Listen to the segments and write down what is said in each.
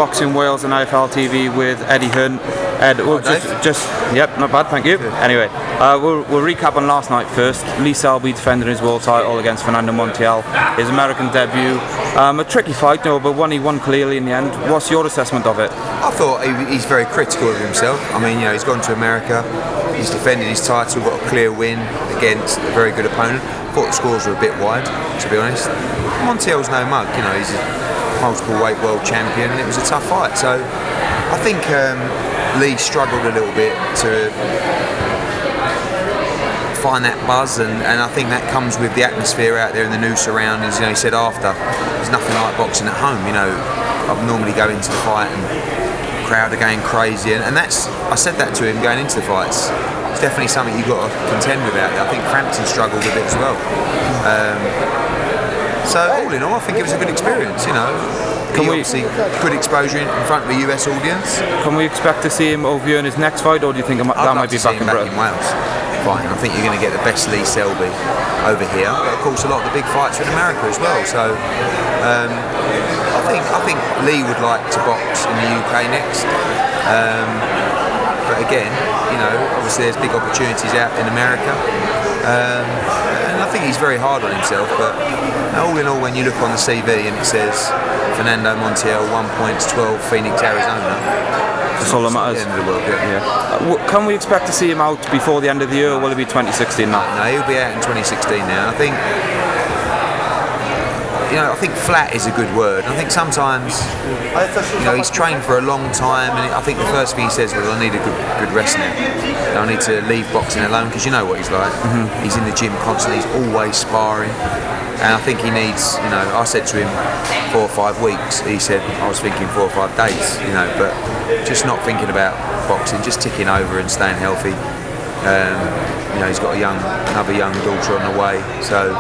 Boxing Wales and IFL TV with Eddie Hearn. Ed, we'll yep, not bad, thank you. Good. Anyway, we'll recap on last night first. Lee Selby defending his world title against Fernando Montiel, his American debut. A tricky fight, but one he won clearly in the end. What's your assessment of it? I thought he's very critical of himself. I mean, he's gone to America, he's defended his title, got a clear win against a very good opponent. I thought the scores were a bit wide, to be honest. Montiel's no mug, he's a multiple weight world champion, and it was a tough fight. So I think Lee struggled a little bit to find that buzz, and I think that comes with the atmosphere out there and the new surroundings. He said after, there's nothing like boxing at home. I normally go into the fight and the crowd are going crazy, and that's, I said that to him going into the fights. It's definitely something you've got to contend with out there. I think Frampton struggled a bit as well. So all in all, I think it was a good experience. Obviously good exposure in front of a US audience. Can we expect to see him over in his next fight, or do you think that might be back in Britain? Wales. Fine, I think you're going to get the best Lee Selby over here. But of course, a lot of the big fights are in America as well. So I think Lee would like to box in the UK next. But again, obviously there's big opportunities out in America. And I think he's very hard on himself, but all in all, when you look on the CV and it says Fernando Montiel, 1 points, 12, Phoenix, Arizona, that's all that matters. The end of the world, yeah. Can we expect to see him out before the end of the year, or will it be 2016 now? No, he'll be out in 2016 now. I think flat is a good word. I think sometimes, he's trained for a long time, and I think the first thing he says was, I need a good rest now. I need to leave boxing alone, because you know what he's like. Mm-hmm. He's in the gym constantly, he's always sparring. And I think he needs, I said to him 4 or 5 weeks. He said, I was thinking 4 or 5 days, but just not thinking about boxing, just ticking over and staying healthy. He's got another young daughter on the way, so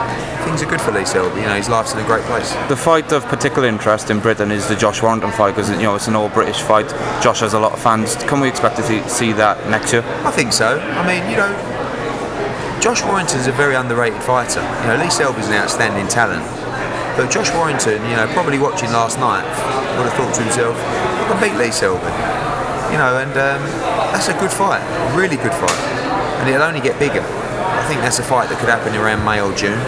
things are good for Lee Selby. His life's in a great place. The fight of particular interest in Britain is the Josh Warrington fight, because it's an all-British fight. Josh has a lot of fans. Can we expect to see that next year? I think so. I mean, Josh Warrington's a very underrated fighter. Lee Selby's an outstanding talent, but Josh Warrington, probably watching last night, would have thought to himself, I can beat Lee Selby. And that's a good fight, a really good fight, and it'll only get bigger. I think that's a fight that could happen around May or June.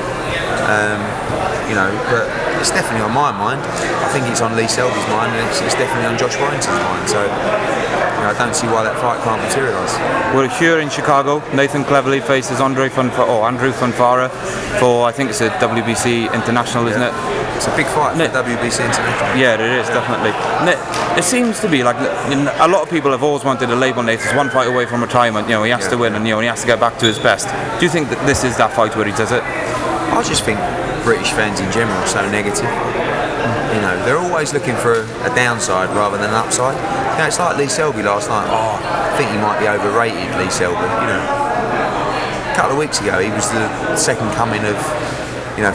But it's definitely on my mind. I think it's on Lee Selby's mind, and it's definitely on Josh Warrington's mind. So I don't see why that fight can't materialise. We're here in Chicago. Nathan Cleverly faces Andrew Fonfara for, I think it's a WBC International, isn't it? It's a big fight for WBC International. Yeah, it is, definitely. It seems to be like a lot of people have always wanted to label Nathan as 1 fight away from retirement. He has to win, and he has to get back to his best. Do you think that this is that fight where he does it? I just think British fans in general are so negative. They're always looking for a downside rather than an upside. It's like Lee Selby last night. I think he might be overrated, Lee Selby. A couple of weeks ago, he was the second coming of,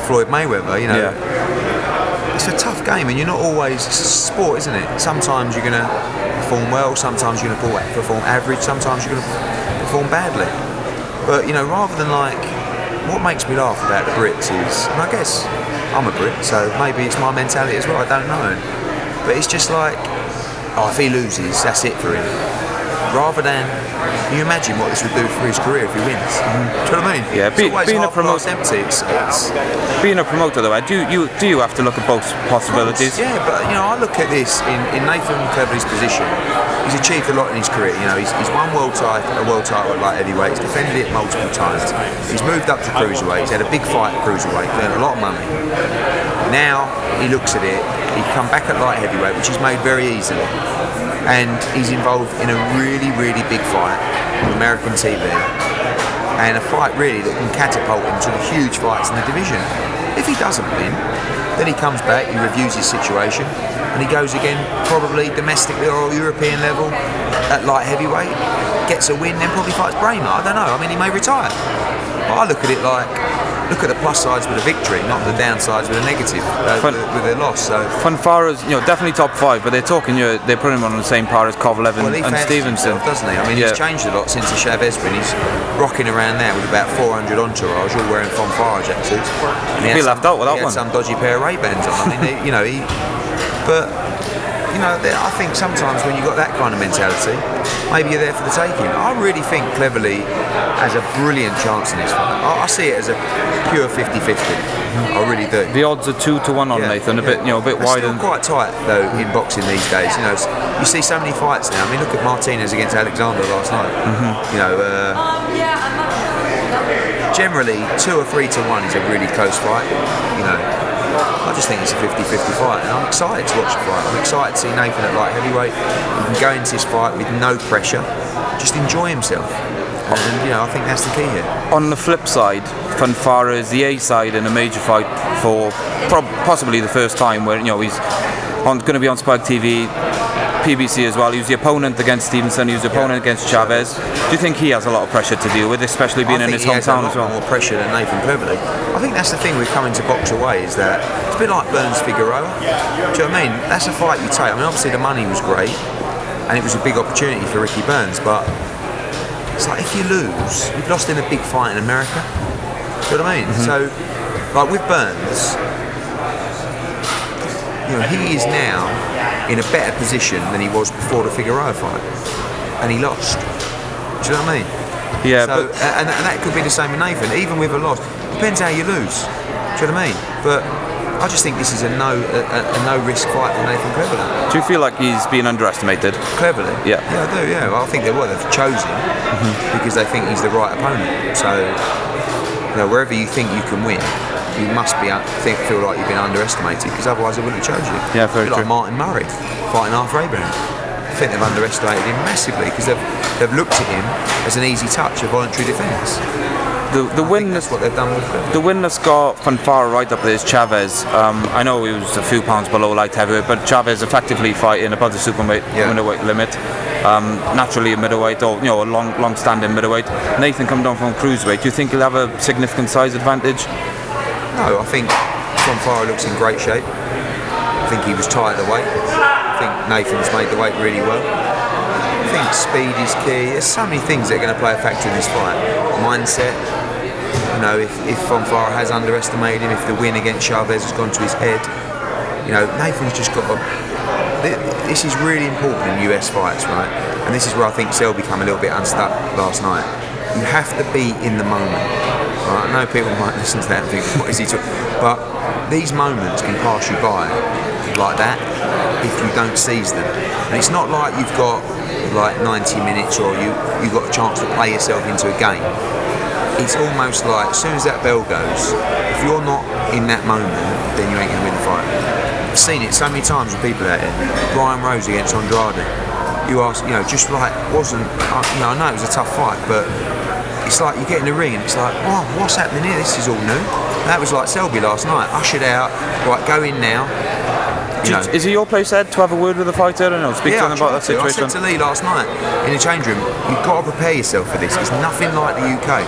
Floyd Mayweather. It's a tough game, and you're not always. It's a sport, isn't it? Sometimes you're going to perform well, sometimes you're going to perform average, sometimes you're going to perform badly. But rather than what makes me laugh about the Brits is, and I guess I'm a Brit, so maybe it's my mentality as well, I don't know. But it's just like, if he loses, that's it for him. Rather than, can you imagine what this would do for his career if he wins? Mm-hmm. Do you know what I mean? Yeah, being a promoter. Being a promoter, though, do you have to look at both possibilities? Yeah, but I look at this in Nathan Cleverly's position. He's achieved a lot in his career. He's won a world title at light heavyweight. He's defended it multiple times. He's moved up to cruiserweight. He's had a big fight at cruiserweight. Earned a lot of money. Now he looks at it. He come back at light heavyweight, which he's made very easily, and he's involved in a really, really big fight on American TV, and a fight really that can catapult him to the huge fights in the division. If he doesn't win, then he comes back, he reviews his situation, and he goes again, probably domestically or European level at light heavyweight, gets a win, then probably fights Bramer. I don't know. I mean, he may retire. But I look at it like, look at the plus sides with a victory, not the downsides with a negative, with a loss. So Fonfara's, definitely top 5, but they're talking, they're putting him on the same par as Kovalev and Stevenson, doesn't he? I mean, he's changed a lot since the Chavez win. He's rocking around there with about 400 entourage, all wearing Fonfara jackets. He left out with that one. He had some dodgy pair of Ray-Bans on. I mean, but you know, I think sometimes when you've got that kind of mentality, maybe you're there for the taking. I really think Cleverly has a brilliant chance in this fight. I see it as a pure 50-50. I really do. The odds are 2-1 on Nathan, a bit wider. Still quite tight though in boxing these days. You know, you see so many fights now. I mean, look at Martinez against Alexander last night. You know, generally 2 or 3-1 is a really close fight. You know, I just think it's a 50-50 fight, and I'm excited to watch the fight. I'm excited to see Nathan at light heavyweight. He can go into this fight with no pressure, just enjoy himself. And you know, I think that's the key here. On the flip side, Fonfara is the A side in a major fight for possibly the first time, where he's going to be on Spike TV, PBC as well. He was the opponent against Stevenson. He was the opponent against Chavez. Do you think he has a lot of pressure to deal with, especially being in his hometown as well? More pressure than Nathan Cleverly. I think that's the thing with coming to box away, is that it's a bit like Burns Figueroa. Do you know what I mean? That's a fight you take. I mean, obviously the money was great, and it was a big opportunity for Ricky Burns, but it's like, if you lose, you've lost in a big fight in America. Do you know what I mean? So, like with Burns, you know, he is now in a better position than he was before the Figueroa fight, and he lost. Do you know what I mean? Yeah. So, and that could be the same with Nathan, even with a loss. Depends how you lose. Do you know what I mean? But I just think this is a no risk fight for Nathan Cleverly. Do you feel like he's been underestimated? Cleverly? Yeah. Yeah, I do. Yeah, well, I think they've chosen because they think he's the right opponent. So, you know, wherever you think you can win, you must feel like you've been underestimated, because otherwise they wouldn't have chosen you. Yeah, very true. Like Martin Murray fighting Arthur Abraham. I think they've underestimated him massively, because they've looked at him as an easy touch, a voluntary defence. The win that's what they've done with him. The win that's got Fonfara right up there is Chavez. I know he was a few pounds below light heavyweight, but Chavez effectively fighting above the middleweight limit. Naturally a middleweight, or a long-standing middleweight. Nathan come down from cruiserweight. Do you think he'll have a significant size advantage? No, I think Fonfara looks in great shape. I think he was tight at the weight. I think Nathan's made the weight really well. I think speed is key. There's so many things that are going to play a factor in this fight. Mindset. You know, if Fonfara has underestimated him, if the win against Chavez has gone to his head, you know, Nathan's just got to. This is really important in US fights, right? And this is where I think Selby came a little bit unstuck last night. You have to be in the moment. Right? I know people might listen to that and think, what is he talking? But these moments can pass you by like that if you don't seize them. And it's not like you've got like 90 minutes or you've got a chance to play yourself into a game. It's almost like, as soon as that bell goes, if you're not in that moment, then you ain't going to win the fight. I've seen it so many times with people out here. Brian Rose against Andrade. You ask, just like, wasn't, I know it was a tough fight, but it's like you get in the ring and it's like, oh, what's happening here? This is all new. And that was like Selby last night, ushered out, right, go in now. Is it your place, Ed, to have a word with the fighter? I don't know, speak to them about that situation. I said to Lee last night in the change room, you've got to prepare yourself for this. It's nothing like the UK.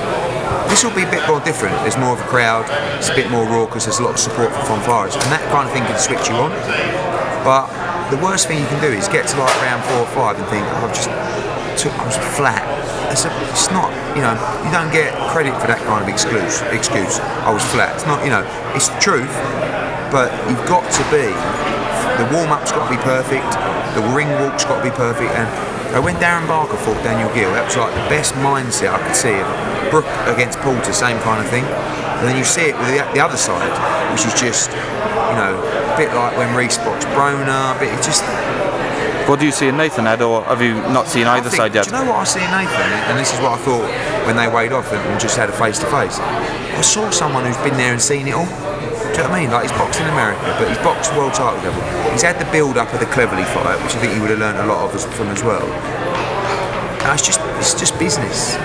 This will be a bit more different. There's more of a crowd, it's a bit more raucous, there's a lot of support from Fonfara, and that kind of thing can switch you on. But the worst thing you can do is get to like round 4 or 5 and think, I was flat. It's not, you don't get credit for that kind of excuse. I was flat. It's not, it's the truth, but you've got to be. The warm-up's got to be perfect, the ring walk's got to be perfect, and when Darren Barker fought Daniel Gill, that was like the best mindset I could see of Brook against Porter, same kind of thing. And then you see it with the other side, which is just, a bit like when Reece boxed Broner, but it's just... What do you see in Nathan, Ed, or have you not seen either side yet? Do you know what I see in Nathan? And this is what I thought when they weighed off and just had a face-to-face. I saw someone who's been there and seen it all. Do you know what I mean? Like, he's boxed in America, but he's boxed world title level. He's had the build-up of the Cleverly fight, which I think he would have learned a lot of from as well. And it's just business. Do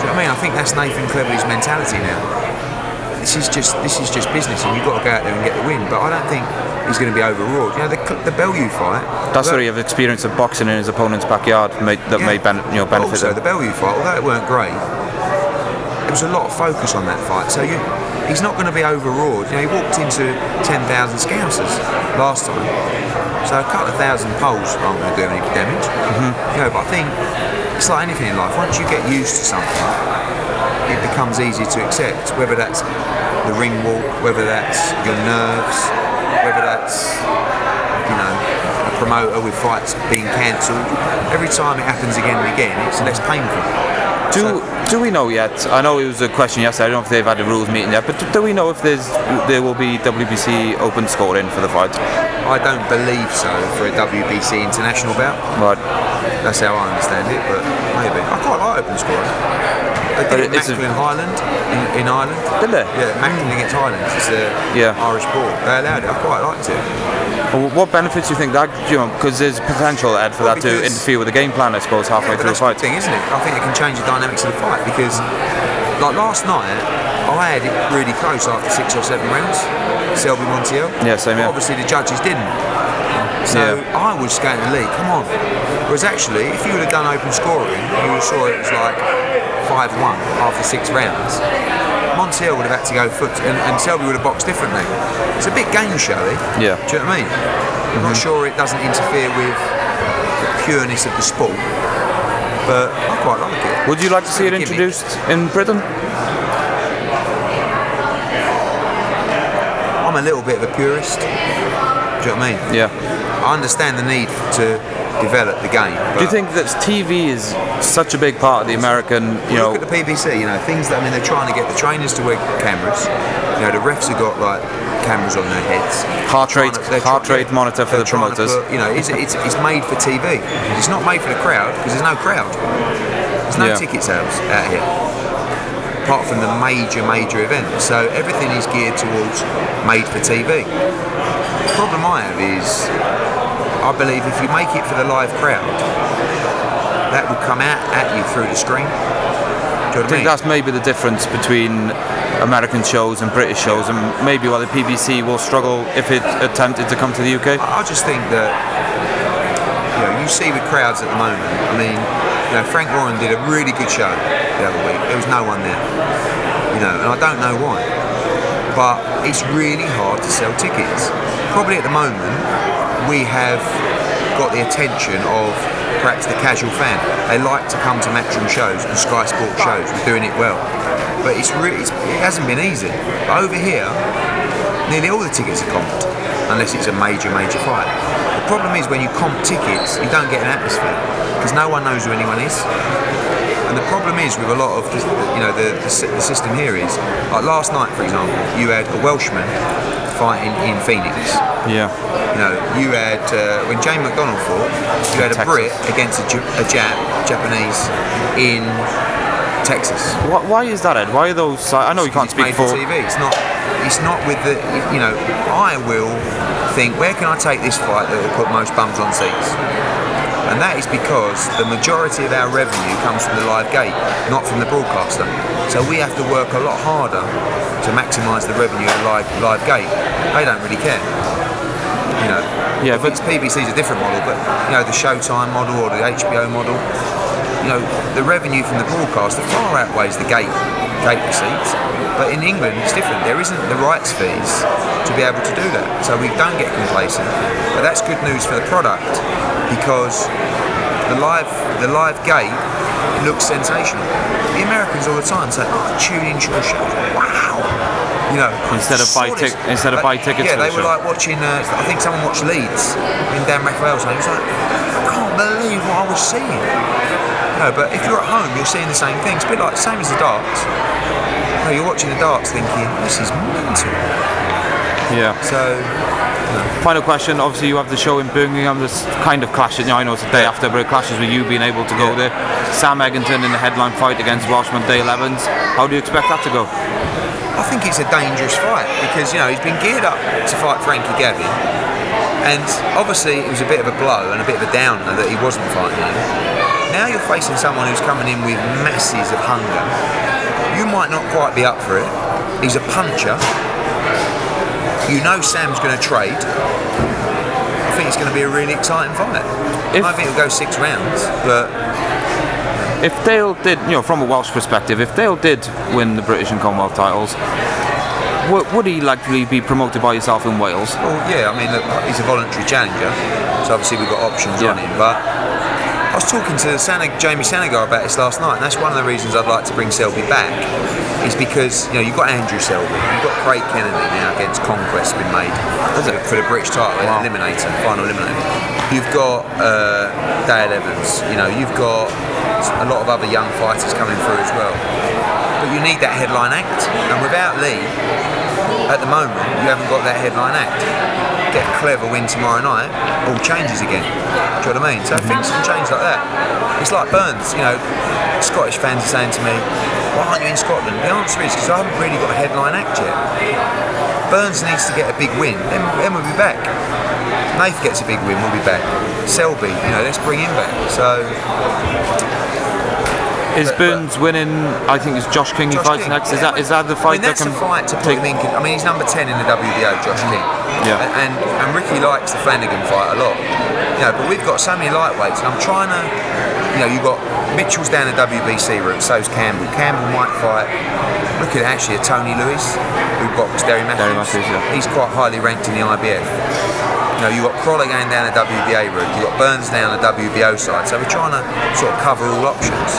you know what I mean? I think that's Nathan Cleverly's mentality now. This is just business, and you've got to go out there and get the win. But I don't think he's going to be overawed. The Bellew fight. That's where you have experience of boxing in his opponent's backyard may benefit also, him. the Bellew fight, although it weren't great, there was a lot of focus on that fight. So he's not going to be overawed. He walked into 10,000 Scousers last time, so a couple of thousand poles aren't going to do any damage. But I think it's like anything in life. Once you get used to something, it becomes easier to accept. Whether that's the ring walk, whether that's your nerves, whether that's a promoter with fights being cancelled. Every time it happens again and again, it's less painful. Do we know yet? I know it was a question yesterday. I don't know if they've had a rules meeting yet, but do we know if there will be WBC open scoring for the fight? I don't believe so for a WBC international bout. Right. That's how I understand it, but maybe. I quite like open scoring. They did it in Highland, in Ireland. Did they? Yeah, Macklin against Highland. It's an Irish ball. They allowed it. I quite liked it. Well, what benefits do you think that, because there's potential, Ed, for that to interfere with the game plan, I suppose, halfway through the fight? That's the thing, isn't it? I think it can change the dynamics of the fight, because like last night, I had it really close after 6 or 7 rounds, Selby Montiel. Yeah, same here. Obviously the judges didn't. So I was going to lead, come on. Whereas actually, if you would have done open scoring, you would have saw it was like 5-1 after 6 rounds. Montiel would have had to go foot, and Selby would have boxed differently. It's a bit game showy. Yeah. Do you know what I mean? I'm not sure it doesn't interfere with the pureness of the sport, but I quite like it. Would you like to see it introduced in Britain? I'm a little bit of a purist. Do you know what I mean? Yeah. I understand the need to develop the game. Do you think that TV is such a big part of the American, Look at the PBC, things that, they're trying to get the trainers to wear cameras. The refs have got like cameras on their heads. Heart rate monitor for the promoters. It's made for TV. It's not made for the crowd, because there's no crowd. There's no ticket sales out here, apart from the major events. So everything is geared towards made for TV. The problem I have is, I believe if you make it for the live crowd, that will come out at you through the screen. Do you know what I mean? That's maybe the difference between American shows and British shows, and maybe why the PBC will struggle if it attempted to come to the UK. I just think that you see with crowds at the moment. Frank Warren did a really good show the other week. There was no one there, and I don't know why. But it's really hard to sell tickets. Probably at the moment, we have got the attention of perhaps the casual fan. They like to come to Matchroom shows and Sky Sports shows. We're doing it well, but it hasn't been easy. But over here, nearly all the tickets are comped, unless it's a major fight. The problem is when you comp tickets, you don't get an atmosphere, because no one knows who anyone is. And the problem is with a lot of the system here is, like last night, for example, you had a Welshman fighting in Phoenix. Yeah. You had when Jane McDonald fought, you had a Brit against a Japanese in Texas. Why is that, Ed? Why are those? I know you can't speak for TV. It's not with the. I will think, where can I take this fight that will put most bums on seats? And that is because the majority of our revenue comes from the live gate, not from the broadcaster. So we have to work a lot harder to maximise the revenue of the live gate. They don't really care. Yeah, but PBC's a different model, but the Showtime model or the HBO model, the revenue from the broadcaster far outweighs the gate receipts. But in England, it's different. There isn't the rights fees to be able to do that. So we don't get complacent. But that's good news for the product, because the live gate looks sensational. The Americans all the time say, tune into your show. Wow. Instead of buy tickets. Yeah, they were like watching. I think someone watched Leeds in Dan Raphael's home. He was like, I can't believe what I was seeing. But if you're at home, you're seeing the same thing. It's a bit like same as the darts. You're watching the darts, thinking this is mental. Yeah. So. Final question. Obviously, you have the show in Birmingham. This kind of clashes. I know it's the day after, but it clashes with you being able to go there. Sam Eggington in the headline fight against Welshman Dale Evans. How do you expect that to go? I think it's a dangerous fight, because he's been geared up to fight Frankie Gavin, and obviously it was a bit of a blow and a bit of a downer that he wasn't fighting him. Now you're facing someone who's coming in with masses of hunger. You might not quite be up for it. He's a puncher. Sam's going to trade. I think it's going to be a really exciting fight. I don't think it'll go 6 rounds, but if Dale did, from a Welsh perspective, if Dale did win the British and Commonwealth titles, would he likely be promoted by yourself in Wales? Well, yeah, look, he's a voluntary challenger, so obviously we've got options on him, but I was talking to Jamie Sanagar about this last night, and that's one of the reasons I'd like to bring Selby back. Is because you've got Andrew Selby, you've got Craig Kennedy now against Conquest been made for the British title, eliminator, final eliminator. You've got Dale Evans, you've got a lot of other young fighters coming through as well. But you need that headline act, and without Lee, at the moment, you haven't got that headline act. Get a clever win tomorrow night, all changes again. Do you know what I mean? So things can change like that. It's like Burns, Scottish fans are saying to me, why aren't you in Scotland? The answer is because I haven't really got a headline act yet. Burns needs to get a big win, then we'll be back. Nath gets a big win, we'll be back. Selby, let's bring him back. So is Burns winning? I think it's Josh King he fights next. Yeah. Is that the fight that's that can a fight to put him in? I mean, he's number 10 in the WBO, Josh King. Yeah. And Ricky likes the Flanagan fight a lot. But we've got so many lightweights, and I'm trying to. You've got Mitchell's down the WBC route, so's Campbell. Campbell might fight. Look at actually a Tony Lewis who boxed Derry Matthews. He's quite highly ranked in the IBF. You've got Crawler going down the WBA route, you've got Burns down the WBO side, so we're trying to sort of cover all options.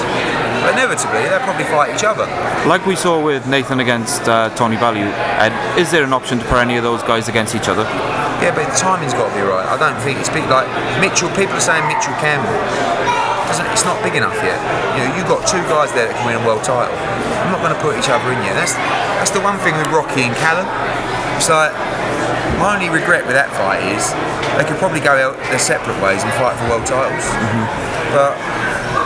But inevitably, they'll probably fight each other. Like we saw with Nathan against Tony Value, Ed, is there an option to put any of those guys against each other? Yeah, but the timing's got to be right. I don't think it's big like Mitchell, people are saying Mitchell Campbell. It's not big enough yet. You've got two guys there that can win a world title. I'm not going to put each other in yet. That's the one thing with Rocky and Callum. It's like, my only regret with that fight is they could probably go out their separate ways and fight for world titles. But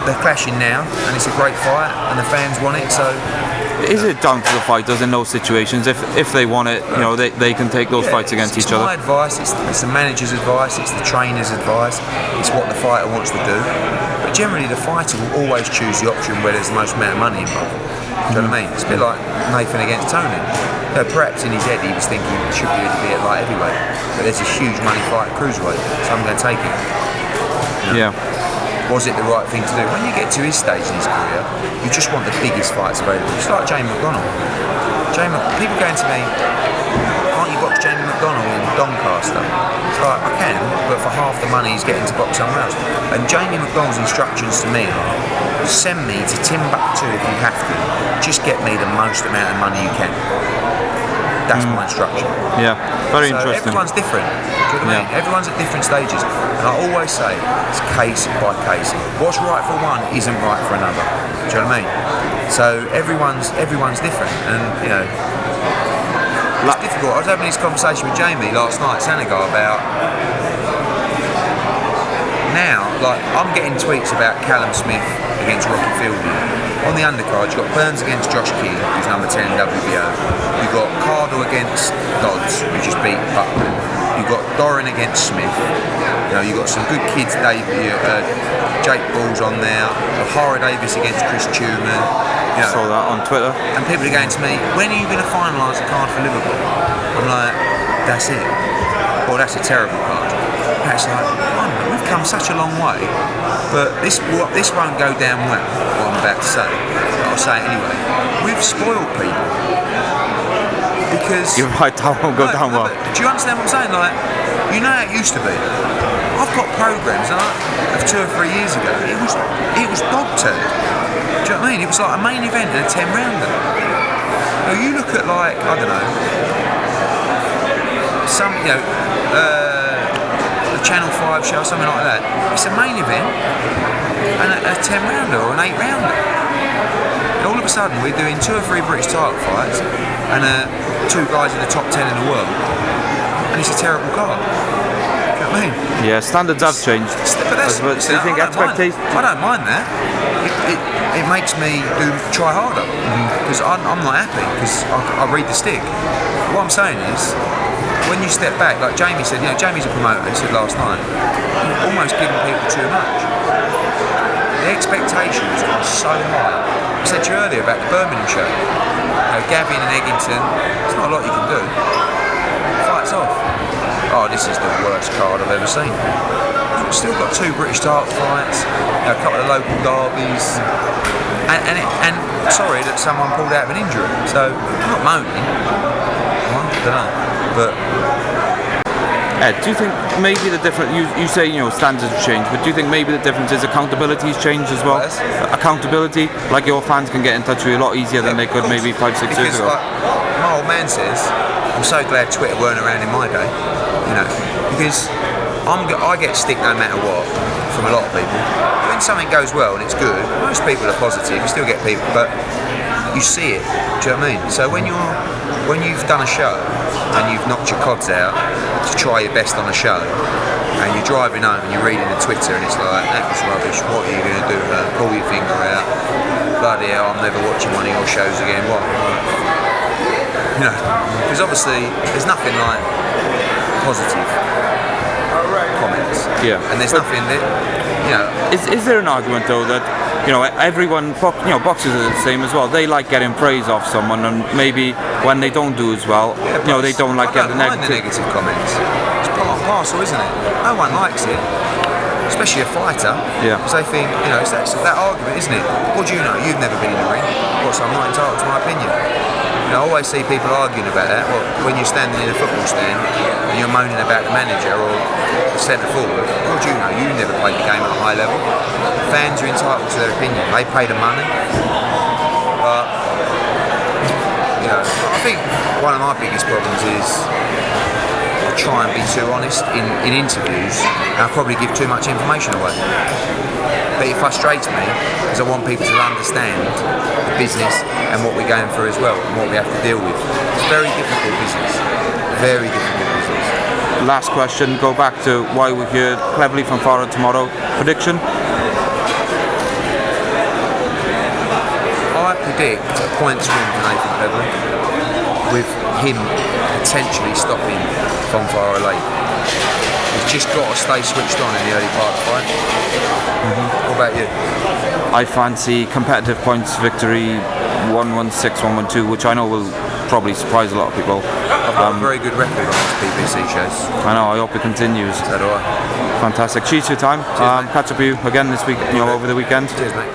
they're clashing now, and it's a great fight, and the fans want it. So, is it down to the fighters in those situations? If they want it, they can take those fights against each other. It's my advice. It's the manager's advice. It's the trainer's advice. It's what the fighter wants to do. But generally, the fighter will always choose the option where there's the most amount of money involved. Do you know what I mean? It's a bit like Nathan against Tony. Perhaps in his head he was thinking it should be at light heavyweight, but there's a huge money fight at cruiserweight, so I'm going to take it. Yeah. Was it the right thing to do? When you get to his stage in his career, you just want the biggest fights available. It's like Jamie McDonnell. People going to me, can't you box Jamie McDonnell in Doncaster? It's like, I can, but for half the money he's getting to box somewhere else. And Jamie McDonnell's instructions to me are, send me to Timbuktu if you have to, just get me the most amount of money you can. That's my instruction. Yeah, very interesting. Everyone's different. Do you know what I mean? Everyone's at different stages. And I always say, it's case by case. What's right for one isn't right for another. Do you know what I mean? So everyone's different. And, it's difficult. I was having this conversation with Jamie last night, Sanagar, about now, like, I'm getting tweets about Callum Smith against Rocky Fielding. On the undercard, you've got Burns against Josh King, who's number 10 in WBO. You've got Cardle against Dodds, who just beat Buckman. You've got Doran against Smith. You've got some good kids, Jake Ball's on there. O'Hara Davis against Chris Tuman. Saw that on Twitter. And people are going to me, when are you going to finalise the card for Liverpool? I'm like, that's it. Well, that's a terrible card. That's like, we've come such a long way, but this won't go down well, what I'm about to say. But I'll say it anyway. We've spoiled people. Because... You're right, that won't go down well. Do you understand what I'm saying? Like, how it used to be. I've got programmes of 2 or 3 years ago. It was dog turd. Do you know what I mean? It was like a main event and a 10-rounder. You look at, like, I don't know, some, the Channel 5 show, something like that. It's a main event and a 10-rounder or an 8-rounder. All of a sudden, we're doing 2 or 3 British title fights and 2 guys in the top 10 in the world, and it's a terrible card. Do you know what I mean? Yeah, standards have changed. But do you think expectations? I don't mind that. It makes me try harder because I'm not happy because I read the stick. What I'm saying is, when you step back, like Jamie said, Jamie's a promoter, he said last night, you've almost given people too much. The expectations are so high. I said to you earlier about the Birmingham show, Gavin and Eggington, there's not a lot you can do. Fights off. Oh, this is the worst card I've ever seen. We've still got 2 British title fights, a couple of local derbies, and sorry that someone pulled out of an injury. So I'm not moaning. I don't know. But Ed, do you think maybe the difference, you say, standards have changed, but do you think maybe the difference is accountability's changed as well? Yes. Accountability, like your fans can get in touch with you a lot easier than they could maybe 5-6 years ago. Like my old man says, I'm so glad Twitter weren't around in my day, because I get stick no matter what from a lot of people. When something goes well and it's good, most people are positive, you still get people, but you see it, do you know what I mean? So when you've done a show and you've knocked your cods out to try your best on a show, and you're driving home and you're reading the Twitter and it's like, that was rubbish, what are you going to do? Pull your finger out, bloody hell, I'm never watching one of your shows again, what? Because obviously there's nothing like positive comments. Yeah. And there's nothing that, Is there an argument though that everyone, boxers are the same as well. They like getting praise off someone, and maybe when they don't do as well, they don't like getting the negative comments. It's part and parcel, isn't it? No one likes it, especially a fighter. Yeah. Because they think, it's that argument, isn't it? What do you know? You've never been in the ring. So I'm not entitled to my opinion. I always see people arguing about that. Well, when you're standing in a football stand and you're moaning about the manager or the centre forward, what do you know? You never played the game at a high level. Fans are entitled to their opinion. They pay the money. But, I think one of my biggest problems is I try and be too honest in interviews, and I probably give too much information away. But it frustrates me because I want people to understand the business and what we're going through as well and what we have to deal with. It's very difficult business. Very difficult business. Last question, go back to why we're here. Cleverly Fonfara tomorrow. Prediction? I predict a points win for Nathan Cleverly, with him potentially stopping Fonfara late. He's just got to stay switched on in the early part of the fight. What about you? I fancy competitive points victory, 1-1-6, 1-1-2, which I know will probably surprise a lot of people. I've got a very good record on these BBC shows. I know, I hope it continues. So do I. Fantastic. Cheers for your time. Cheers, catch up with you again this week, over the weekend. Cheers, mate.